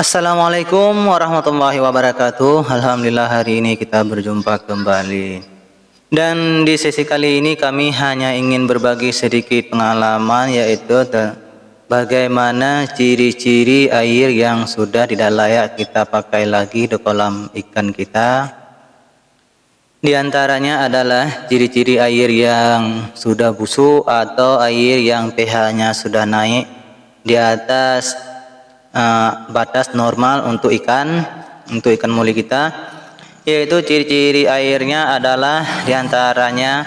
Assalamualaikum warahmatullahi wabarakatuh. Alhamdulillah hari ini kita berjumpa kembali. Dan di sesi kali ini kami hanya ingin berbagi sedikit pengalaman, yaitu bagaimana ciri-ciri air yang sudah tidak layak kita pakai lagi di kolam ikan kita. Di antaranya adalah ciri-ciri air yang sudah busuk atau air yang pH-nya sudah naik di atas batas normal untuk ikan muli kita, yaitu ciri-ciri airnya adalah diantaranya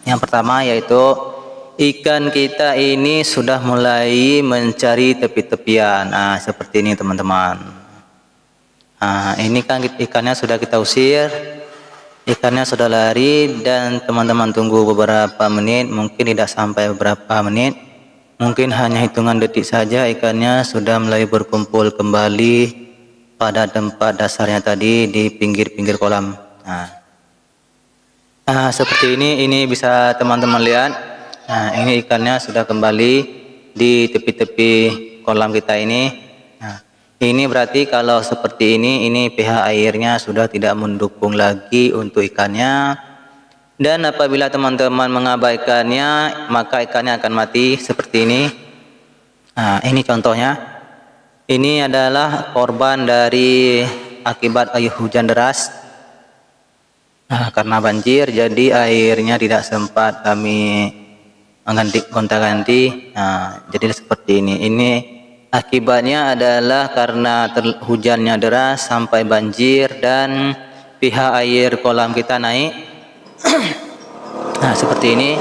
yang pertama yaitu ikan kita ini sudah mulai mencari tepi-tepian. Seperti ini teman-teman. Ini kan ikannya sudah kita usir, ikannya sudah lari, dan teman-teman tunggu beberapa menit, mungkin tidak sampai beberapa menit, mungkin hanya hitungan detik saja, ikannya sudah mulai berkumpul kembali pada tempat dasarnya tadi di pinggir-pinggir kolam. Seperti ini bisa teman-teman lihat. Ini ikannya sudah kembali di tepi-tepi kolam kita ini. Ini berarti kalau seperti ini pH airnya sudah tidak mendukung lagi untuk ikannya. Dan apabila teman-teman mengabaikannya, maka ikannya akan mati seperti ini. Ini contohnya. Ini adalah korban dari akibat air hujan deras. Karena banjir, jadi airnya tidak sempat kami gonta-ganti. Jadi seperti ini. Ini akibatnya adalah karena hujannya deras sampai banjir dan pH air kolam kita naik. Seperti ini.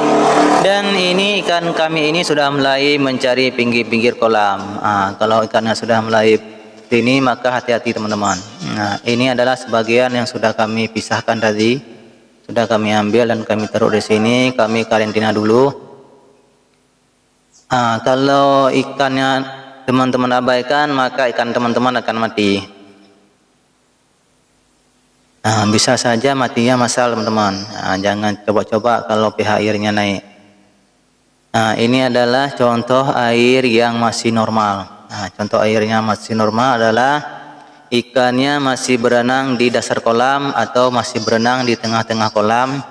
Dan ini ikan kami ini sudah mulai mencari pinggir-pinggir kolam. Kalau ikannya sudah mulai ini, maka hati-hati teman-teman. Ini adalah sebagian yang sudah kami pisahkan tadi, sudah kami ambil dan kami taruh di sini. Kami karantina dulu. Kalau ikannya teman-teman abaikan, maka ikan teman-teman akan mati. Bisa saja matinya massal teman-teman. Jangan coba-coba kalau pH airnya naik. Ini adalah contoh air yang masih normal. Contoh airnya masih normal adalah ikannya masih berenang di dasar kolam atau masih berenang di tengah-tengah kolam.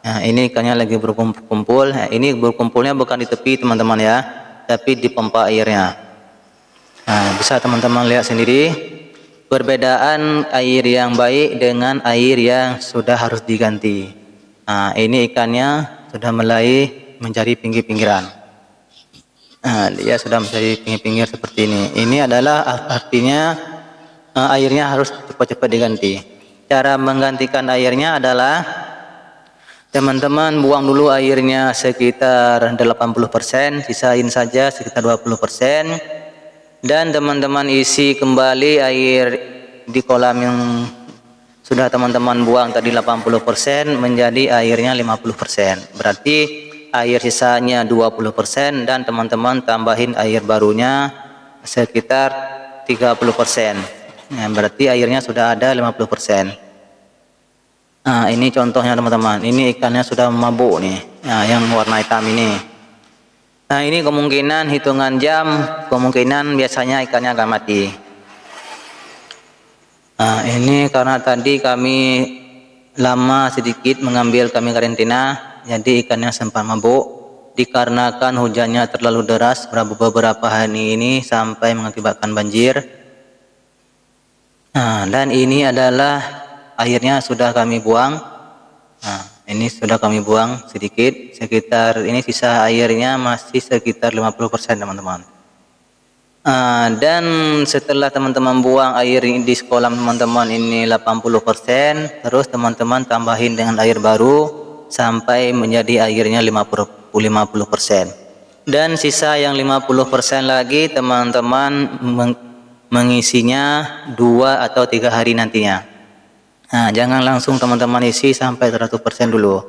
Ini ikannya lagi berkumpul. Ini berkumpulnya bukan di tepi teman-teman ya, tapi di pompa airnya. Bisa teman-teman lihat sendiri perbedaan air yang baik dengan air yang sudah harus diganti. Ini ikannya sudah mulai mencari pinggir-pinggiran. Dia sudah mencari pinggir-pinggir seperti ini. Ini adalah artinya airnya harus cepat-cepat diganti. Cara menggantikan airnya adalah teman-teman buang dulu airnya sekitar 80%, sisain saja sekitar 20%. Dan teman-teman isi kembali air di kolam yang sudah teman-teman buang tadi 80% menjadi airnya 50%. Berarti air sisanya 20% dan teman-teman tambahin air barunya sekitar 30%. Berarti airnya sudah ada 50%. Ini contohnya teman-teman. Ini ikannya sudah mabuk nih. Yang warna hitam ini. Ini kemungkinan hitungan jam, kemungkinan biasanya ikannya akan mati. Ini karena tadi kami lama sedikit mengambil, kami karantina, jadi ikannya sempat mabuk dikarenakan hujannya terlalu deras beberapa hari ini sampai mengakibatkan banjir. Dan ini adalah airnya sudah kami buang. Ini sudah kami buang sedikit, sekitar ini sisa airnya masih sekitar 50% teman-teman. Dan setelah teman-teman buang air di kolam teman-teman ini 80%, terus teman-teman tambahin dengan air baru sampai menjadi airnya 50%. Dan sisa yang 50% lagi teman-teman mengisinya 2 atau 3 hari nantinya. Jangan langsung teman-teman isi sampai 100% dulu,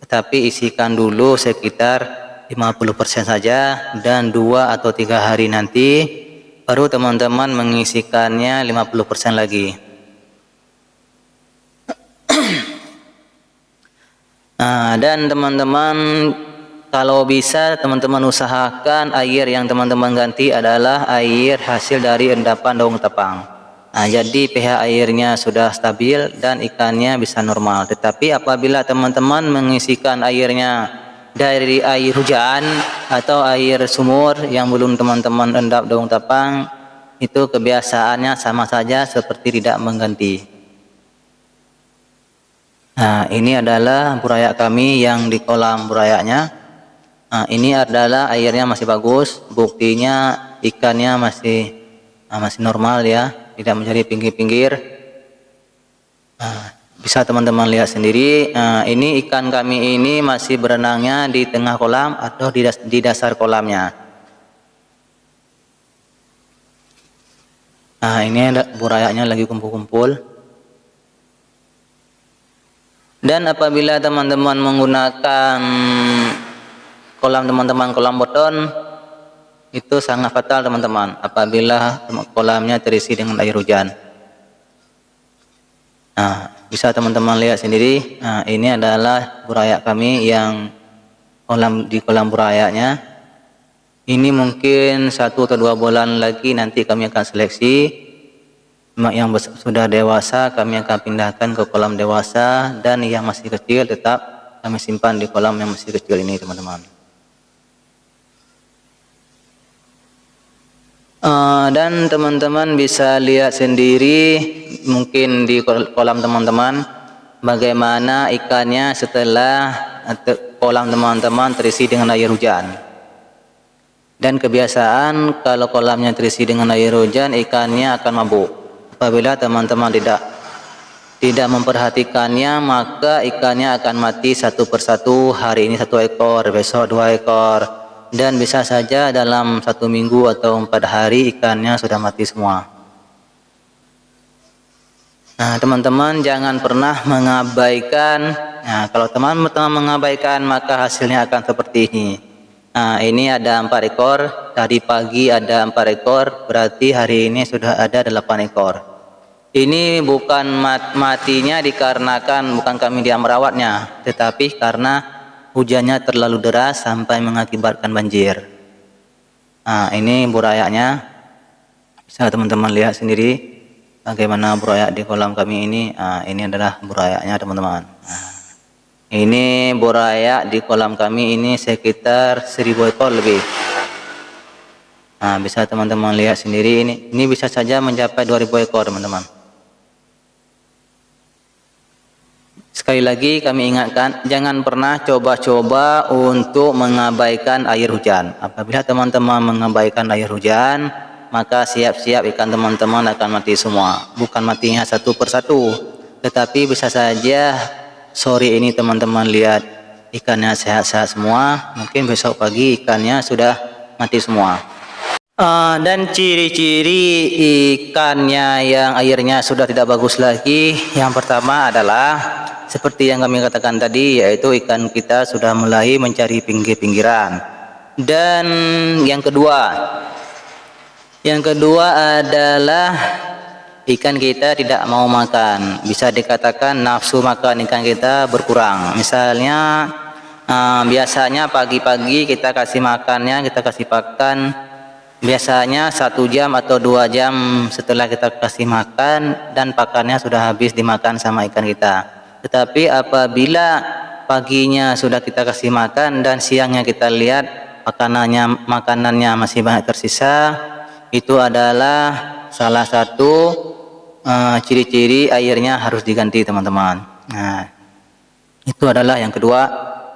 tetapi isikan dulu sekitar 50% saja, dan 2 atau 3 hari nanti baru teman-teman mengisikannya 50% lagi. Dan teman-teman kalau bisa teman-teman usahakan air yang teman-teman ganti adalah air hasil dari endapan daun tepang. Nah, jadi pH airnya sudah stabil dan ikannya bisa normal. Tetapi apabila teman-teman mengisikan airnya dari air hujan atau air sumur yang belum teman-teman endap daun tepang, itu kebiasaannya sama saja seperti tidak mengganti. Nah, ini adalah burayak kami yang di kolam burayaknya. Nah, ini adalah airnya masih bagus, buktinya ikannya masih normal ya, tidak menjadi pinggir-pinggir. Bisa teman-teman lihat sendiri. Ini ikan kami ini masih berenangnya di tengah kolam atau di dasar kolamnya. Nah, ini ada burayaknya lagi kumpul-kumpul. Dan apabila teman-teman menggunakan kolam teman-teman, kolam beton, itu sangat fatal teman-teman apabila kolamnya terisi dengan air hujan. Nah, bisa teman-teman lihat sendiri. Nah, ini adalah burayak kami yang di kolam burayaknya. Ini mungkin 1 atau 2 bulan lagi nanti kami akan seleksi. Yang sudah dewasa kami akan pindahkan ke kolam dewasa, dan yang masih kecil tetap kami simpan di kolam yang masih kecil ini teman-teman. Dan teman-teman bisa lihat sendiri mungkin di kolam teman-teman bagaimana ikannya setelah kolam teman-teman terisi dengan air hujan. Dan kebiasaan kalau kolamnya terisi dengan air hujan, ikannya akan mabuk. Apabila teman-teman tidak memperhatikannya, maka ikannya akan mati satu persatu. Hari ini 1 ekor, besok 2 ekor, dan bisa saja dalam 1 minggu atau 4 hari ikannya sudah mati semua. Nah, teman-teman jangan pernah mengabaikan. Nah, kalau teman-teman mengabaikan maka hasilnya akan seperti ini. Nah, ini ada 4 ekor, tadi pagi ada 4 ekor, berarti hari ini sudah ada 8 ekor. Ini bukan matinya dikarenakan bukan kami yang merawatnya, tetapi karena hujannya terlalu deras sampai mengakibatkan banjir. Nah, ini burayaknya. Bisa teman-teman lihat sendiri bagaimana burayak di kolam kami ini. Nah, ini adalah burayaknya teman-teman. Nah, ini burayak di kolam kami ini sekitar 1000 ekor lebih. Nah, bisa teman-teman lihat sendiri, ini bisa saja mencapai 2000 ekor teman-teman. Sekali lagi kami ingatkan, jangan pernah coba-coba untuk mengabaikan air hujan. Apabila teman-teman mengabaikan air hujan, maka siap-siap ikan teman-teman akan mati semua. Bukan matinya satu persatu, tetapi bisa saja sore ini teman-teman lihat ikannya sehat-sehat semua, mungkin besok pagi ikannya sudah mati semua. Dan ciri-ciri ikannya yang airnya sudah tidak bagus lagi, yang pertama adalah seperti yang kami katakan tadi, yaitu ikan kita sudah mulai mencari pinggir-pinggiran. Dan yang kedua adalah ikan kita tidak mau makan. Bisa dikatakan nafsu makan ikan kita berkurang. Misalnya biasanya pagi-pagi kita kasih makannya, kita kasih pakan biasanya 1 jam atau 2 jam setelah kita kasih makan, dan pakannya sudah habis dimakan sama ikan kita. Tetapi apabila paginya sudah kita kasih makan dan siangnya kita lihat makanannya masih banyak tersisa, itu adalah salah satu ciri-ciri airnya harus diganti teman-teman. Nah, itu adalah yang kedua.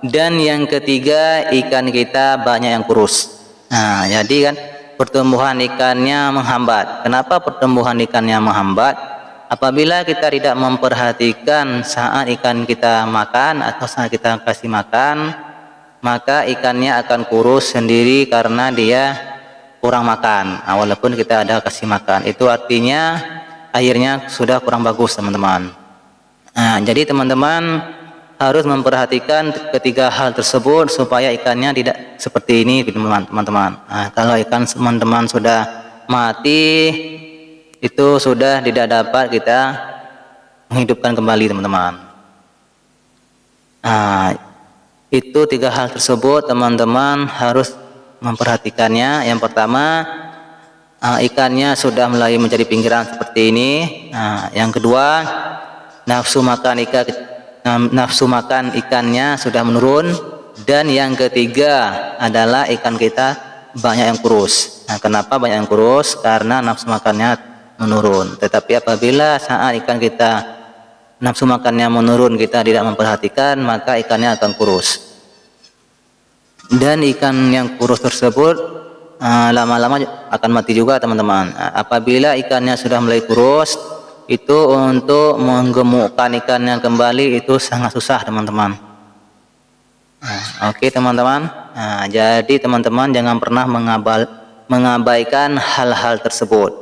Dan yang ketiga, ikan kita banyak yang kurus. Nah, jadi kan pertumbuhan ikannya menghambat. Kenapa pertumbuhan ikannya menghambat? Apabila kita tidak memperhatikan saat ikan kita makan atau saat kita kasih makan, maka ikannya akan kurus sendiri karena dia kurang makan. Nah, walaupun kita ada kasih makan, itu artinya airnya sudah kurang bagus teman-teman. Nah, jadi teman-teman harus memperhatikan ketiga hal tersebut supaya ikannya tidak seperti ini teman-teman. Nah, kalau ikan teman-teman sudah mati, itu sudah tidak dapat kita menghidupkan kembali teman-teman. Nah, Itu 3 hal tersebut teman-teman harus memperhatikannya. Yang pertama, ikannya sudah mulai menjadi pinggiran seperti ini. Yang kedua, nafsu makan ikannya sudah menurun. Dan yang ketiga adalah ikan kita banyak yang kurus. Kenapa banyak yang kurus? Karena nafsu makannya menurun. Tetapi apabila saat ikan kita nafsu makannya menurun, kita tidak memperhatikan, maka ikannya akan kurus. Dan ikan yang kurus tersebut lama-lama akan mati juga teman-teman. Apabila ikannya sudah mulai kurus, itu untuk menggemukkan ikannya kembali itu sangat susah teman-teman. Oke teman-teman, jadi teman-teman jangan pernah mengabaikan hal-hal tersebut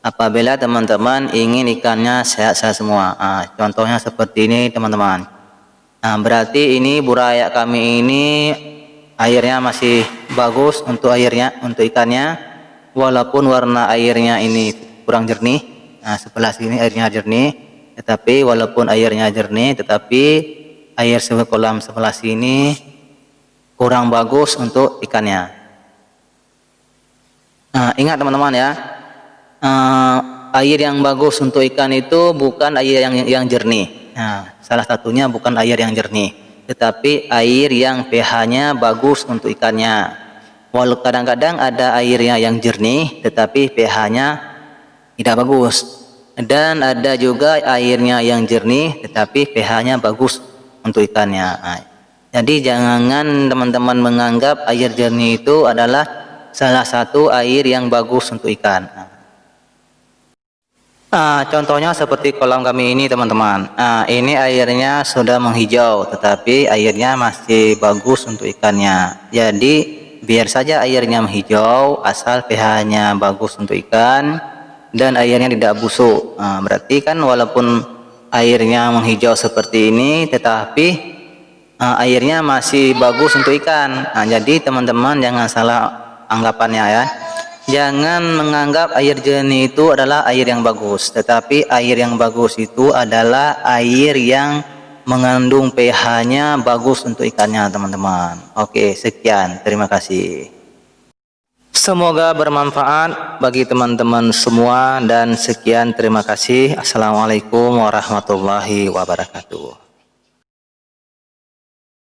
apabila teman-teman ingin ikannya sehat-sehat semua. Contohnya seperti ini teman-teman. Berarti ini buraya kami ini airnya masih bagus untuk ikannya, walaupun warna airnya ini kurang jernih. Sebelah sini airnya jernih, tetapi walaupun airnya jernih, tetapi air kolam sebelah sini kurang bagus untuk ikannya. Ingat teman-teman ya, air yang bagus untuk ikan itu bukan air yang jernih. Salah satunya bukan air yang jernih, tetapi air yang pH-nya bagus untuk ikannya. Walau kadang-kadang ada airnya yang jernih tetapi pH-nya tidak bagus, dan ada juga airnya yang jernih tetapi pH-nya bagus untuk ikannya. Jadi jangan teman-teman menganggap air jernih itu adalah salah satu air yang bagus untuk ikan. Contohnya seperti kolam kami ini teman-teman. Ini airnya sudah menghijau tetapi airnya masih bagus untuk ikannya. Jadi biar saja airnya menghijau asal pH-nya bagus untuk ikan dan airnya tidak busuk. Berarti kan walaupun airnya menghijau seperti ini tetapi airnya masih bagus untuk ikan. Jadi teman-teman jangan salah anggapannya ya. Jangan menganggap air jernih itu adalah air yang bagus, tetapi air yang bagus itu adalah air yang mengandung pH-nya bagus untuk ikannya teman-teman. Oke, sekian, terima kasih. Semoga bermanfaat bagi teman-teman semua dan sekian, terima kasih. Assalamualaikum warahmatullahi wabarakatuh.